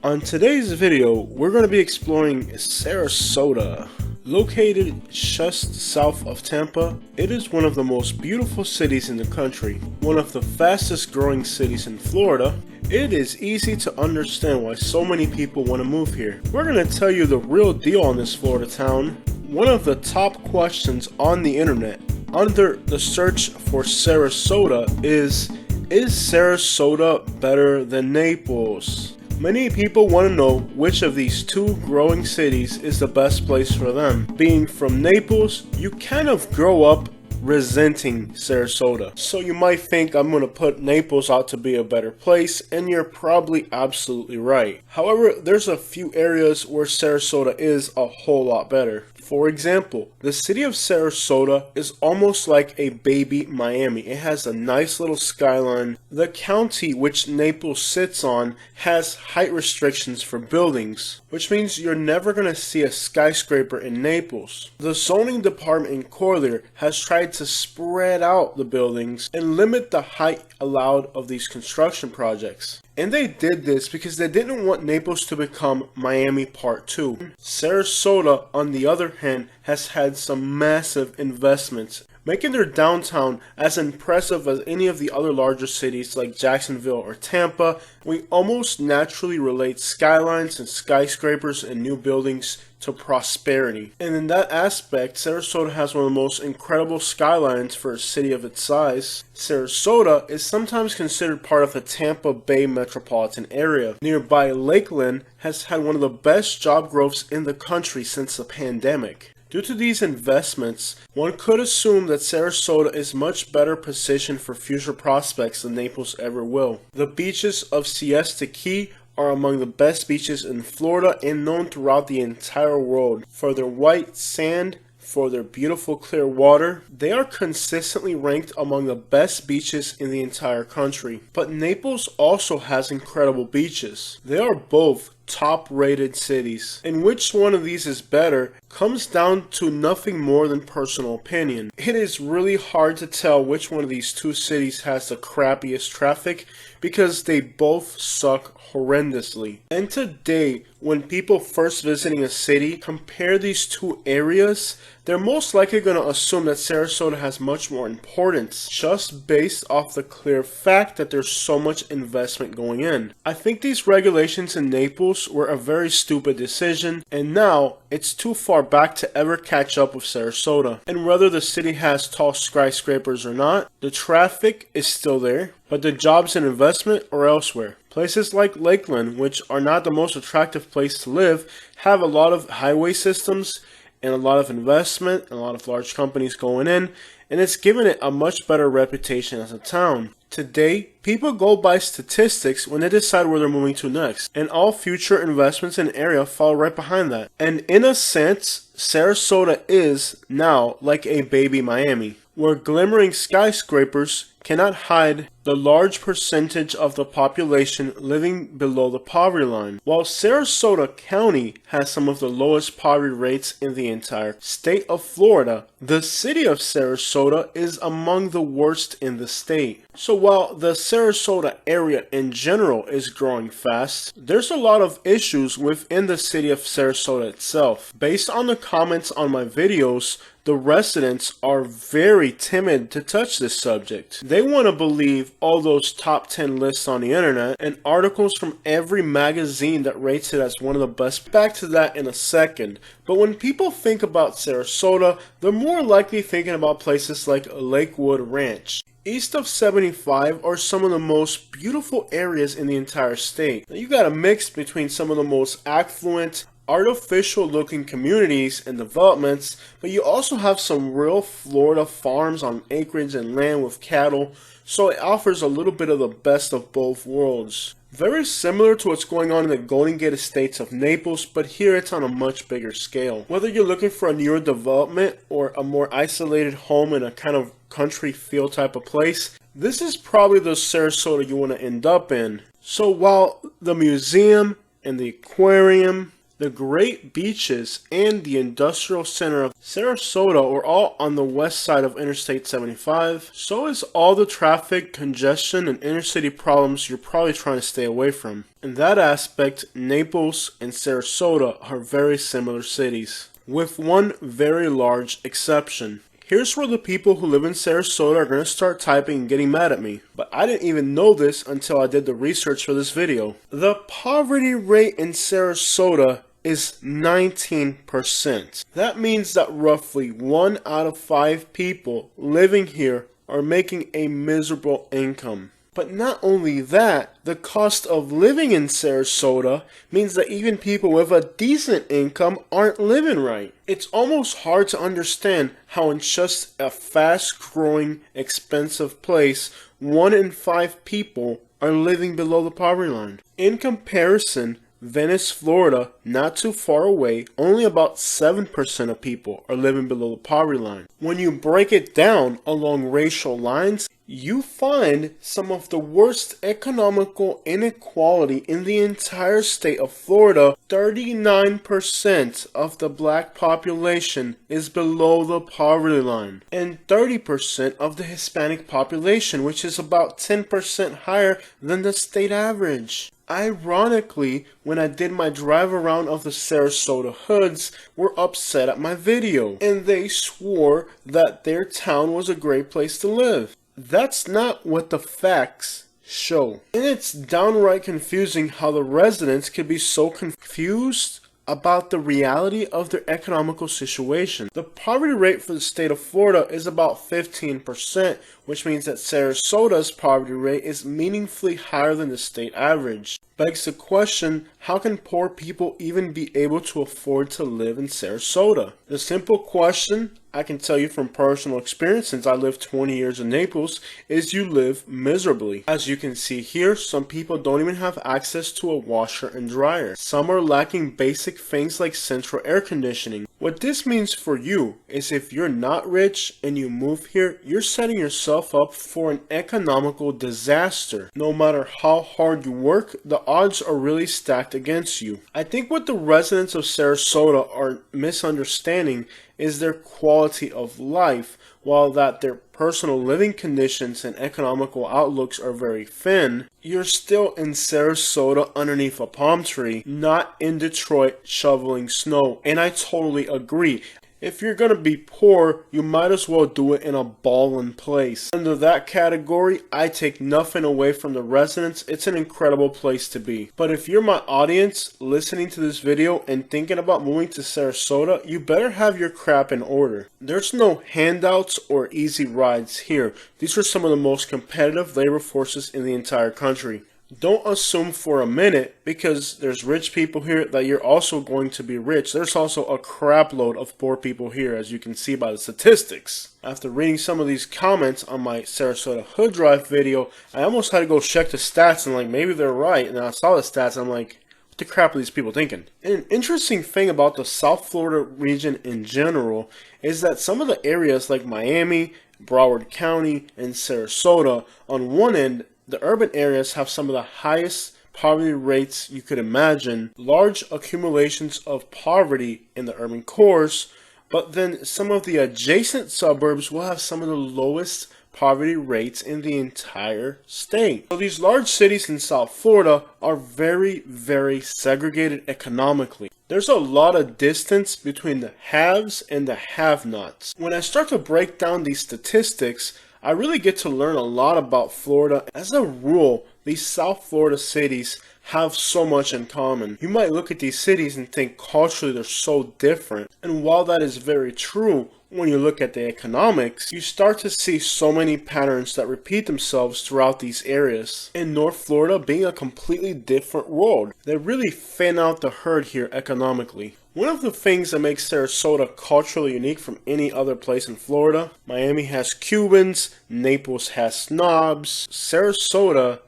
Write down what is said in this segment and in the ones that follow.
On today's video, we're going to be exploring Sarasota. Located just south of Tampa, it is one of the most beautiful cities in the country, one of the fastest growing cities in Florida. It is easy to understand why so many people want to move here. We're going to tell you the real deal on this Florida town. One of the top questions on the internet under the search for Sarasota is Sarasota better than Naples? Many people want to know which of these two growing cities is the best place for them. Being from Naples, you kind of grow up resenting Sarasota. So you might think I'm going to put Naples out to be a better place, and you're probably absolutely right. However, there's a few areas where Sarasota is a whole lot better. For example, the city of Sarasota is almost like a baby Miami. It has a nice little skyline. The county which Naples sits on has height restrictions for buildings, which means you're never going to see a skyscraper in Naples. The zoning department in Collier has tried to spread out the buildings and limit the height allowed of these construction projects. And they did this because they didn't want Naples to become Miami Part 2. Sarasota, on the other hand, has had some massive investments, making their downtown as impressive as any of the other larger cities like Jacksonville or Tampa. We almost naturally relate skylines and skyscrapers and new buildings to prosperity. And in that aspect, Sarasota has one of the most incredible skylines for a city of its size. Sarasota is sometimes considered part of the Tampa Bay metropolitan area. Nearby Lakeland has had one of the best job growths in the country since the pandemic. Due to these investments, one could assume that Sarasota is much better positioned for future prospects than Naples ever will. The beaches of Siesta Key are among the best beaches in Florida and known throughout the entire world for their white sand, for their beautiful clear water. They are consistently ranked among the best beaches in the entire country. But Naples also has incredible beaches. They are both top-rated cities, and which one of these is better comes down to nothing more than personal opinion. It is really hard to tell which one of these two cities has the crappiest traffic because they both suck horrendously. And today, when people first visiting a city compare these two areas, they're most likely going to assume that Sarasota has much more importance, just based off the clear fact that there's so much investment going in. I think these regulations in Naples were a very stupid decision, and now it's too far back to ever catch up with Sarasota. And whether the city has tall skyscrapers or not, the traffic is still there, but the jobs and investment are elsewhere. Places like Lakeland, which are not the most attractive place to live, have a lot of highway systems and a lot of investment and a lot of large companies going in, and it's given it a much better reputation as a town. Today, people go by statistics when they decide where they're moving to next, and all future investments in the area fall right behind that. And in a sense, Sarasota is now like a baby Miami, where glimmering skyscrapers cannot hide the large percentage of the population living below the poverty line. While Sarasota County has some of the lowest poverty rates in the entire state of Florida, the city of Sarasota is among the worst in the state. So while the Sarasota area in general is growing fast, there's a lot of issues within the city of Sarasota itself. Based on the comments on my videos, the residents are very timid to touch this subject. They want to believe all those top 10 lists on the internet and articles from every magazine that rates it as one of the best. Back to that in a second. But when people think about Sarasota, they're more likely thinking about places like Lakewood Ranch. East of 75 are some of the most beautiful areas in the entire state. Now, you got a mix between some of the most affluent, artificial looking communities and developments, but you also have some real Florida farms on acreage and land with cattle, so it offers a little bit of the best of both worlds. Very similar to what's going on in the Golden Gate Estates of Naples, but here it's on a much bigger scale. Whether you're looking for a newer development or a more isolated home in a kind of country feel type of place, this is probably the Sarasota you want to end up in. So while the museum and the aquarium The great beaches and the industrial center of Sarasota are all on the west side of Interstate 75. So is all the traffic, congestion, and inner city problems you're probably trying to stay away from. In that aspect, Naples and Sarasota are very similar cities, with one very large exception. Here's where the people who live in Sarasota are going to start typing and getting mad at me. But I didn't even know this until I did the research for this video. The poverty rate in Sarasota is 19%. That means that roughly 1 out of 5 people living here are making a miserable income. But not only that, the cost of living in Sarasota means that even people with a decent income aren't living right. It's almost hard to understand how in just a fast-growing, expensive place, 1 in 5 people are living below the poverty line. In comparison, Venice, Florida, not too far away, only about 7% of people are living below the poverty line. When you break it down along racial lines, you find some of the worst economical inequality in the entire state of Florida. 39% of the black population is below the poverty line, and 30% of the Hispanic population, which is about 10% higher than the state average. Ironically, when I did my drive around of the Sarasota hoods, were upset at my video, and they swore that their town was a great place to live. That's not what the facts show. And it's downright confusing how the residents could be so confused about the reality of their economical situation. The poverty rate for the state of Florida is about 15%, which means that Sarasota's poverty rate is meaningfully higher than the state average. Begs the question, how can poor people even be able to afford to live in Sarasota? The simple question, I can tell you from personal experience since I lived 20 years in Naples, is you live miserably. As you can see here, some people don't even have access to a washer and dryer. Some are lacking basic things like central air conditioning. What this means for you is if you're not rich and you move here, you're setting yourself up for an economical disaster. No matter how hard you work, the odds are really stacked against you. I think what the residents of Sarasota are misunderstanding is their quality of life, while that their personal living conditions and economical outlooks are very thin. You're still in Sarasota underneath a palm tree, not in Detroit shoveling snow. And I totally agree. If you're gonna be poor, you might as well do it in a ballin' place. Under that category, I take nothing away from the residents. It's an incredible place to be. But if you're my audience listening to this video and thinking about moving to Sarasota, you better have your crap in order. There's no handouts or easy rides here. These are some of the most competitive labor forces in the entire country. Don't assume for a minute, because there's rich people here, that you're also going to be rich. There's also a crap load of poor people here, as you can see by the statistics. After reading some of these comments on my Sarasota Hood Drive video, I almost had to go check the stats and maybe they're right. And I saw the stats and I'm like, what the crap are these people thinking? And an interesting thing about the South Florida region in general is that some of the areas like Miami, Broward County, and Sarasota, on one end, the urban areas have some of the highest poverty rates you could imagine, large accumulations of poverty in the urban cores, but then some of the adjacent suburbs will have some of the lowest poverty rates in the entire state. So these large cities in South Florida are very, very segregated economically. There's a lot of distance between the haves and the have-nots. When I start to break down these statistics, I really get to learn a lot about Florida. As a rule, these South Florida cities have so much in common. You might look at these cities and think culturally they're so different. And while that is very true, when you look at the economics, you start to see so many patterns that repeat themselves throughout these areas. In North Florida being a completely different world, they really thin out the herd here economically. One of the things that makes Sarasota culturally unique from any other place in Florida, Miami has Cubans, Naples has snobs, Sarasota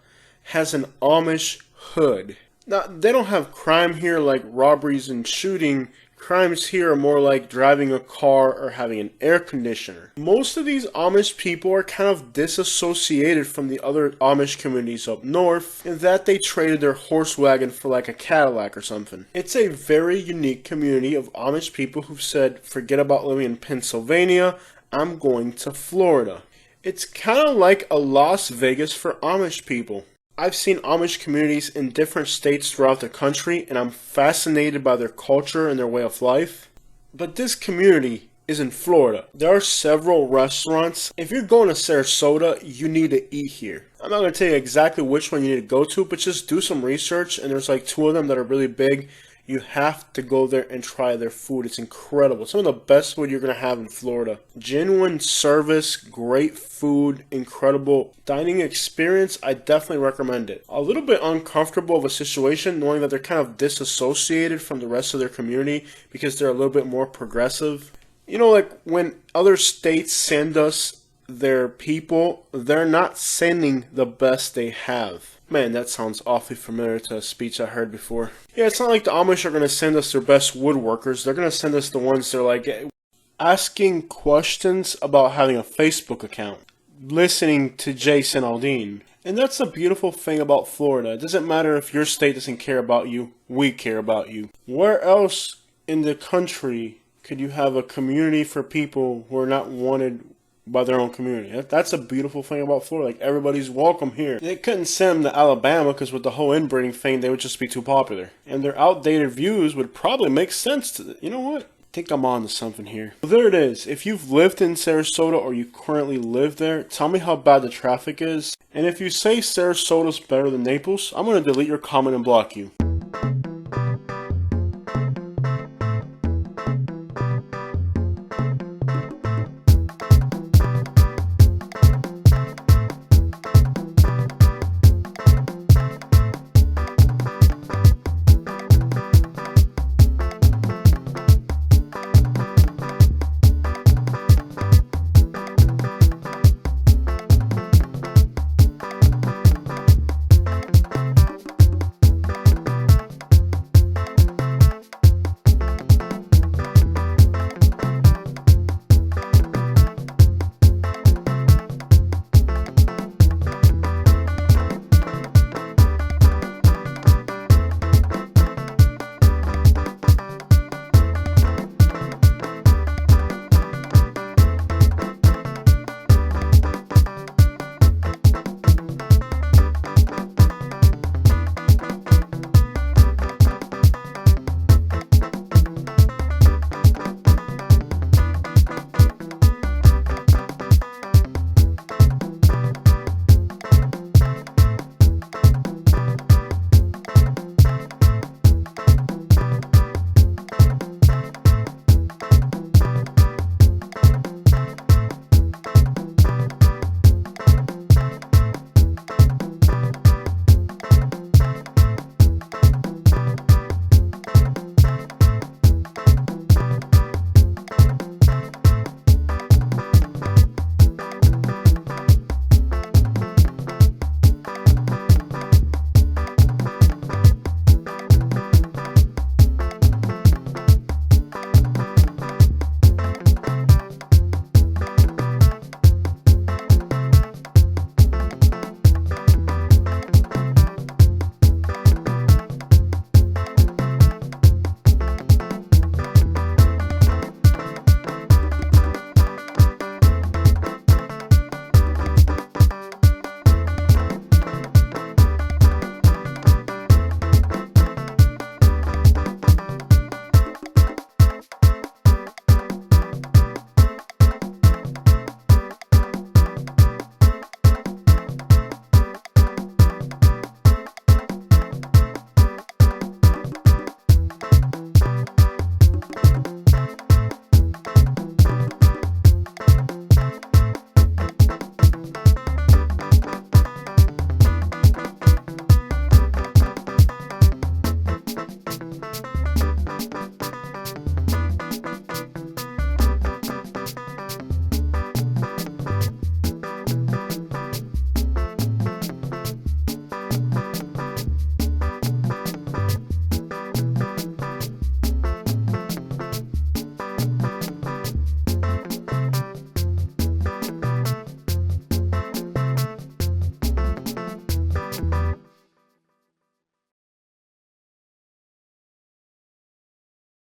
has an Amish hood. Now, they don't have crime here like robberies and shooting, Crimes here are more like driving a car or having an air conditioner. Most of these Amish people are kind of disassociated from the other Amish communities up north in that they traded their horse wagon for like a Cadillac or something. It's a very unique community of Amish people who've said, forget about living in Pennsylvania, I'm going to Florida. It's kind of like a Las Vegas for Amish people. I've seen Amish communities in different states throughout the country, and I'm fascinated by their culture and their way of life. But this community is in Florida. There are several restaurants. If you're going to Sarasota, you need to eat here. I'm not going to tell you exactly which one you need to go to, but just do some research, and there's like 2 of them that are really big. You have to go there and try their food. It's incredible. Some of the best food you're going to have in Florida. Genuine service, great food, incredible dining experience. I definitely recommend it. A little bit uncomfortable of a situation knowing that they're kind of disassociated from the rest of their community because they're a little bit more progressive. You know, like when other states send us their people, they're not sending the best they have. Man, that sounds awfully familiar to a speech I heard before. Yeah, it's not like the Amish are going to send us their best woodworkers. They're going to send us the ones that are like asking questions about having a Facebook account, listening to Jason Aldean. And that's the beautiful thing about Florida. It doesn't matter if your state doesn't care about you, we care about you. Where else in the country could you have a community for people who are not wanted by their own community? That's a beautiful thing about Florida. Like, everybody's welcome here. They couldn't send them to Alabama because with the whole inbreeding thing, they would just be too popular. And their outdated views would probably make sense to them. You know what? I think I'm on to something here. Well, there it is. If you've lived in Sarasota or you currently live there, tell me how bad the traffic is. And if you say Sarasota's better than Naples, I'm going to delete your comment and block you.